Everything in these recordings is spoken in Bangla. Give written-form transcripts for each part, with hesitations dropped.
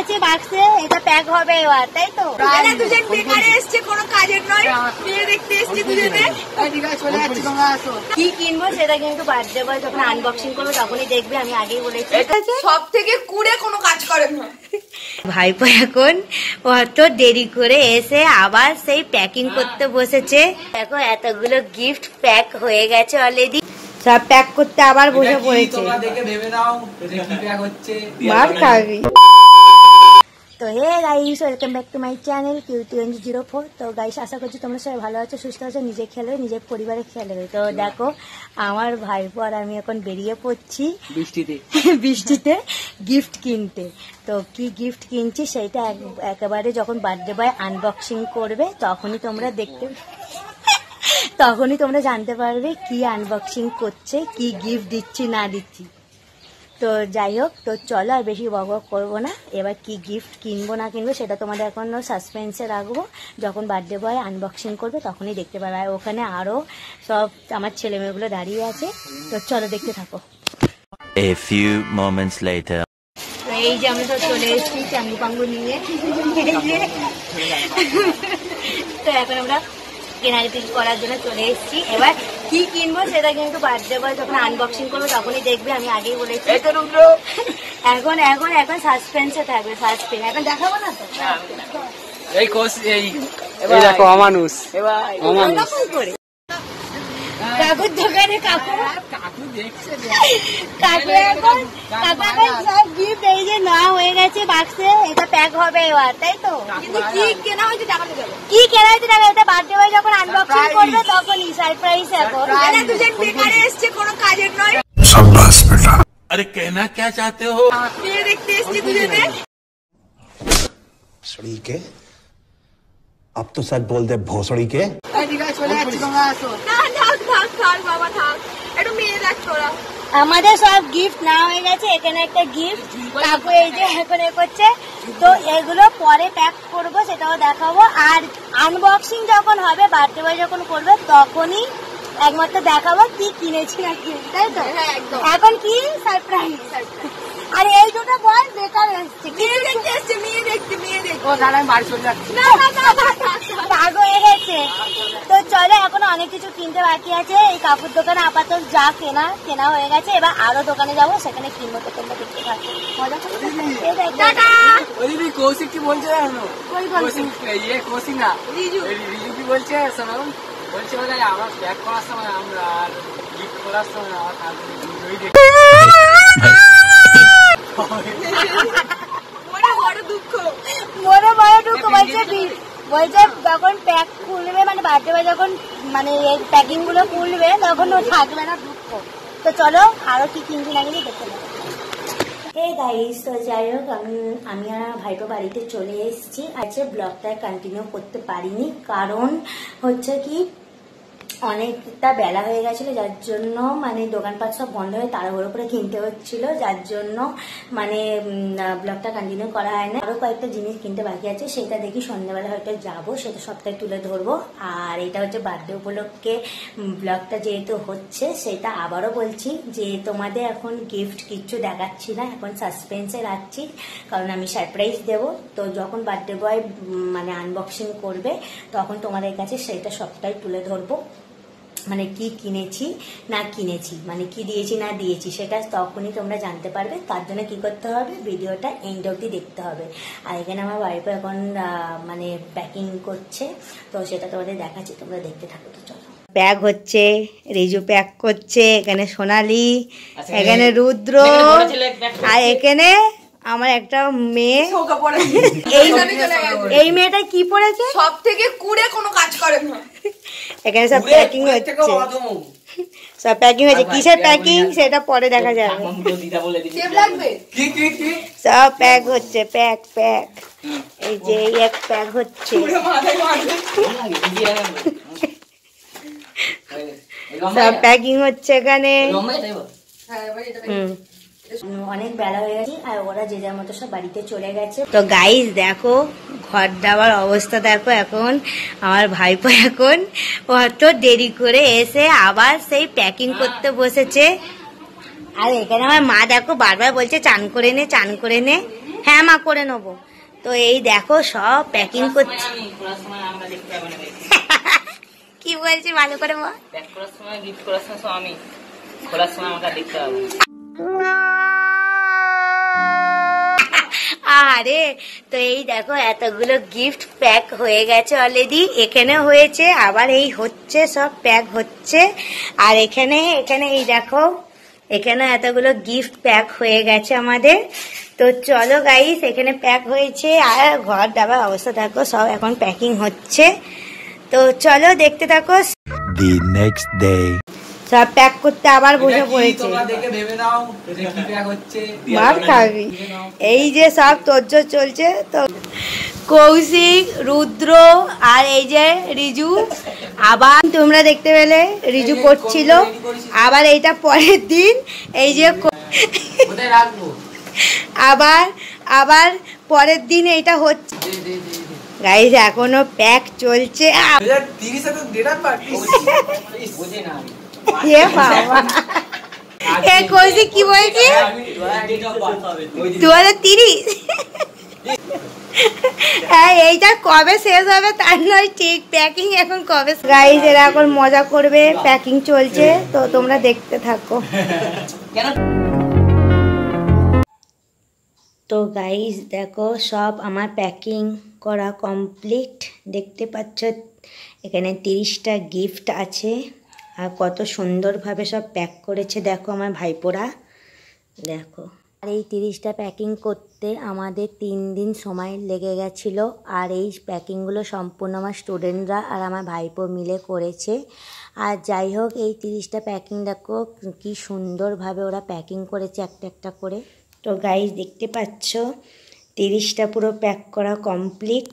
গেছে বাক্সে, এটা প্যাক হবে এবার, তাই তো? দুজন বেকারে এসছে, কোনো কাজের নয়, বিয়ে দেখতে এসছি দুজনে। কি কিনবো সেটা কিন্তু বার্থডে বয় যখন আনবক্সিং করবো তখনই দেখবে, আমি আগেই বলেছি। সব থেকে কুড়ে কোনো কাজ করে না ভাইপো এখন অত দেরি করে এসে আবার সেই প্যাকিং করতে বসেছে। দেখো এতগুলো গিফট প্যাক হয়ে গেছে অলরেডি, সব প্যাক করতে আবার বসে পড়েছে। মার খাবি। তো hey guys, welcome back to my channel Q2004। তো গাইস, আশা করছি তোমরা সবাই ভালো আছো, সুস্থ আছো, নিজে খেয়াল রাখবে, নিজের পরিবারের খেয়াল রাখবে। তো দেখো আমার ভাইপো আর আমি এখন বেরিয়ে পড়ছি বৃষ্টিতে গিফট কিনতে। তো কি গিফট কিনছি সেইটা একেবারে যখন বার্থডে বয় আনবক্সিং করবে তখনই তোমরা জানতে পারবে কি আনবক্সিং করছে, কি গিফট দিচ্ছি না দিচ্ছি। তো যাই হোক, তো চলো আর বেশি বকবক করবো না। এবার কি গিফট কিনবো না কিনবো সেটা তোমাদের এখনো সাসপেন্সে রাখবো, যখন বার্থডে বয় আনবক্সিং করবে তখনই দেখতে পাবে। আর ওখানে আরো সব আমার ছেলে মেয়েগুলো দাঁড়িয়ে আছে, তো চলো দেখতে থাকো। A few moments later. এই যে আমরা সব চলে এসেছি চাঙ্গু পাঙ্গু নিয়ে। তো এখন আমরা কেনাকাটি করার জন্য চলে এসেছি। এবার কি কিনবো সেটা কিন্তু বার্থডে বয় যখন আনবক্সিং করবো তখনই দেখবে, আমি আগেই বলেছি। এখন সাসপেন্সে থাকবে, সাসপেন্স এখন দেখাবো না তো। দেখো অমানুষ করে কাকুর দোকানে কাকু এখন সব গিফট এই যে না হয়ে গেছে বাক্সে, এটা প্যাক হবে এবার, তাই তো? কিন্তু কি কেনা হয়েছে টাকা দেবে, কি কেনা হয়েছে টাকা, এটা বার্থডে বয় যখন আনবক্সিং করবে তখনই সারপ্রাইজ। এখন দুজন বেকারে এসছে, কোনো কাজের নয়। शाबाश बेटा। अरे कहना क्या चाहते हो? বিয়ে দেখতে এসছি দুজনে। भोसड़ी के अब तो सच बोल दे, भोसड़ी के। বাবা থাক, একটু মেয়ে দেখ তোরা। আমাদের সব গিফট না হয়ে গেছে, এখানে একটা গিফট কাকু এই যে এখন এ করছে। তো এগুলো পরে প্যাক করবো, সেটাও দেখাবো। আর আনবক্সিং যখন হবে বার্থডে বয় যখন করবে তখনই একমাত্র দেখাবো কি কিনেছি না কিনেছি, তাই তো? এখন কি সারপ্রাইজ। আর এই দুটো বল বেকার এসছে, মেয়ে দেখতে এসছে, মেয়ে দেখতে ও দাঁড়ায় বাড়ি চলে যাচ্ছে। রাগ হয়ে গেছে। তো চলো, এখনো অনেক কিছু কিনতে বাকি আছে। এই কাপড় দোকানে আপাতত যা কেনা হয়ে গেছে, এবার আরো দোকানে যাবো, সেখানে কিনবো। তো তোমরা দেখতে থাকো, মজা করতে। কৌশিক কি বলছে জানো? কৌশিক না, রিজু কি বলছে শোনো, বলছে আমার প্যাক করার সময় আমরা আর গিফট করার সময় আমার বড় দুঃখ বলছে যখন প্যাক খুলবে, মানে বার্থডে বয় যখন মানে এই প্যাকিং গুলো খুলবে তখন ও থাকবে না দুঃখ। তো চলো আরো কি কিনছি না কিনে দেখতে পাবো। এই গাইস, তো যাই হোক আমি আর ভাইপো বাড়িতে চলে এসেছি। আজকে ব্লগটা কন্টিনিউ করতে পারিনি, কারণ হচ্ছে কি অনেকটা বেলা হয়ে গেছিল, যার জন্য মানে দোকানপাট সব বন্ধ হয়ে তাড়াহুড়ো করে কিনতে হচ্ছিল, যার জন্য মানে ব্লগটা কন্টিনিউ করা হয় না। আরো কয়েকটা জিনিস কিনতে বাকি আছে, সেটা দেখি সন্ধ্যাবেলা হয়তো যাবো, সেটা সপ্তাহে তুলে ধরবো। আর এটা হচ্ছে বার্থডে উপলক্ষে ব্লগটা যেহেতু হচ্ছে, সেটা আবারও বলছি যে তোমাদের এখন গিফট কিচ্ছু দেখাচ্ছি না, এখন সাসপেন্সে রাখছি, কারণ আমি সারপ্রাইজ দেবো। তো যখন বার্থডে বয় মানে আনবক্সিং করবে তখন তোমাদের কাছে সেটা সবটাই তুলে ধরবো, মানে কি কিনেছি না কিনেছি, মানে কি দিয়েছি না দিয়েছি, সেটা তখনই তোমরা জানতে পারবে। তার জন্য কি করতে হবে, ভিডিওটা এন্ড অবধি দেখতে হবে। আর এখানে আমার ওয়াইফও এখন মানে প্যাকিং করছে, তো সেটা তোমাদের দেখাচ্ছি, তোমরা দেখতে থাকো। তো চলো, প্যাক হচ্ছে, রিজু প্যাক করছে, এখানে সোনালি, এখানে রুদ্র, আর এখানে আমার একটা মেয়ে। এই মেয়েটা কি পড়েছে? সব থেকে কুড়ে কোনো কাজ করে না। এখানে সব প্যাকিং হচ্ছে, সব প্যাকিং হয়েছে। কিসের প্যাকিং সেটা পরে দেখা যাবে। সব প্যাক হচ্ছে, প্যাক এই যে এক প্যাক হচ্ছে, সব প্যাকিং হচ্ছে এখানে। অনেক বেলা হয়ে গেছে আর ওরা যে যার মতো সব বাড়িতে চলে গেছে। তো গাইস দেখো ঘর দেওয়ার অবস্থা দেখো, এখন আমার ভাইপো এখন অত দেরি করে এসে আবার সেই প্যাকিং করতে বসেছে। আর এখানে আমার মা দেখো বারবার বলছে চান করে নে চান করে নে। হ্যাঁ মা করে নেবো। তো এই দেখো সব প্যাকিং করছে। কি বলছি ভালো করে মা? প্যাক করার সময় গিফট করার সময় সব আমি, খোলার সময় আমাকে দেখতে হবে। আরে তো এই দেখো এতগুলো গিফট প্যাক হয়ে গেছে অলরেডি, এখানে হয়েছে আবার এই হচ্ছে, সব প্যাক হচ্ছে। আর এখানে এই দেখো এখানে এতগুলো গিফট প্যাক হয়ে গেছে আমাদের। তো চলো গাইস, এখানে প্যাক হয়েছে আর ঘর ডাবার অবস্থা দেখো, সব এখন প্যাকিং হচ্ছে। তো চলো দেখতে থাকো। The next day. সব প্যাক করতে আবার বসে পড়েছে। তোমরা দেখে ভেবে নাও যে কি প্যাক হচ্ছে। মার খাবি। এই যে সব তোরজোর চলছে। তো কৌশিক, রুদ্র আর এই যে রিজু, আবার তোমরা দেখতে পেলে রিজু করছিল। আবার এইটা পরের দিন এই যে কোথায় রাখবো, আবার পরের দিন এইটা হচ্ছে। গাইস এখনো প্যাক চলছে। 2030 তো ডেট অফ বার্থ বুঝি না আমি। এ বাবা, এ কৌশিক কি বলছি? 2030। হ্যাঁ, এইটা কবে শেষ হবে তার নয় ঠিক, প্যাকিং এখন কবে। গাইস এরা এখন মজা করবে, প্যাকিং চলছে, তো তোমরা দেখতে থাকো। তো গাইস দেখো সব আমার প্যাকিং করা কমপ্লিট। দেখতে পাচ্ছ এখানে 30টা গিফট আছে আর কত সুন্দরভাবে সব প্যাক করেছে দেখো আমার ভাইপোরা, দেখো। আর এই 30টা প্যাকিং করতে আমাদের 3 দিন সময় লেগে গেছিলো। আর এই প্যাকিংগুলো সম্পূর্ণ আমার স্টুডেন্টরা আর আমার ভাইপো মিলে করেছে। আর যাই হোক, এই 30টা প্যাকিং দেখো কি সুন্দরভাবে ওরা প্যাকিং করেছে একটা একটা করে। তো গাইস দেখতে পাচ্ছ 30টা পুরো প্যাক করা কমপ্লিট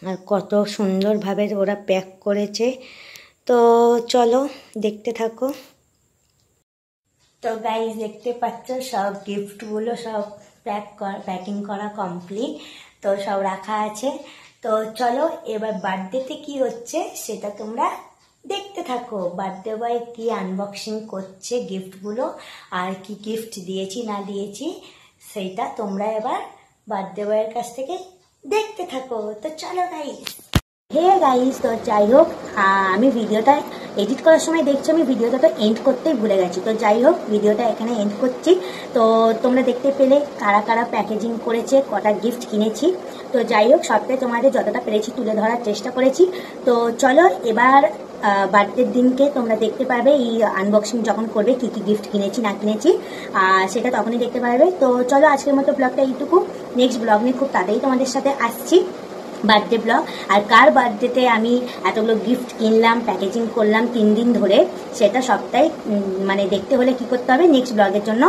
আর কত সুন্দরভাবে ওরা প্যাক করেছে। তো চলো দেখতে থাকো। তো গাইস দেখতে পাচ্ছ সব গিফটগুলো সব প্যাকিং করা কমপ্লিট, তো সব রাখা আছে। তো চলো এবার বার্থডেতে কি হচ্ছে সেটা তোমরা দেখতে থাকো। বার্থডে বয় কি আনবক্সিং করছে গিফটগুলো আর কি গিফট দিয়েছি না দিয়েছি সেইটা তোমরা এবার বার্থডে বয়ের কাছ থেকে দেখতে থাকো। তো চলো গাইস। হে গাইস, তো যাই হোক আমি ভিডিওটা এডিট করার সময় দেখছি আমি ভিডিওটা তো এন্ড করতেই ভুলে গেছি। তো যাই হোক ভিডিওটা এখানে এন্ড করছি। তো তোমরা দেখতে পেলে কারা কারা প্যাকেজিং করেছে, কটা গিফট কিনেছি। তো যাই হোক সবটাই তোমাদের যতটা পেরেছি তুলে ধরার চেষ্টা করেছি। তো চলো এবার বার্থডের দিনকে তোমরা দেখতে পারবে এই আনবক্সিং যখন করবে কি কি গিফট কিনেছি না কিনেছি সেটা তখনই দেখতে পারবে। তো চলো আজকের মতো ব্লগটা এইটুকু। নেক্সট ব্লগ নিয়ে খুব তাড়াতাড়ি তোমাদের সাথে আসছি, বার্থডে ব্লগ। আর কার বার্থডেতে আমি এতগুলো গিফট কিনলাম প্যাকেজিং করলাম 3 দিন ধরে সেটা সবটাই মানে দেখতে হলে কি করতে হবে, নেক্সট ব্লগের জন্য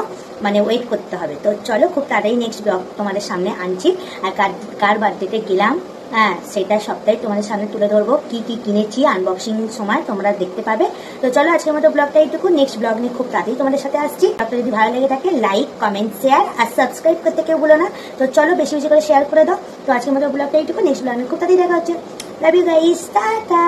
মানে ওয়েট করতে হবে। তো চলো খুব তাড়াতাড়ি নেক্সট ব্লগ তোমাদের সামনে আনছি। আর কার বার্থডেতে গেলাম হ্যাঁ সেটা সবটাই তোমাদের সামনে তুলে ধরবো, কি কি কিনেছি আনবক্সিং সময় তোমরা দেখতে পাবে। তো চলো আজকের মতো ব্লগটা এইটুকু। নেক্সট ব্লগ নিয়ে খুব তাড়াতাড়ি তোমাদের সাথে আসছি। ব্লগটা যদি ভালো লেগে থাকে লাইক কমেন্ট শেয়ার আর সাবস্ক্রাইব করতে কেউ বলো না। তো চলো বেশি বেশি করে শেয়ার করে দাও। তো আজকের মতো ব্লগটা এইটুকু। নেক্সট ব্লগ নিয়ে খুব তাড়াতাড়ি দেখা হচ্ছে। Love you guys, tata.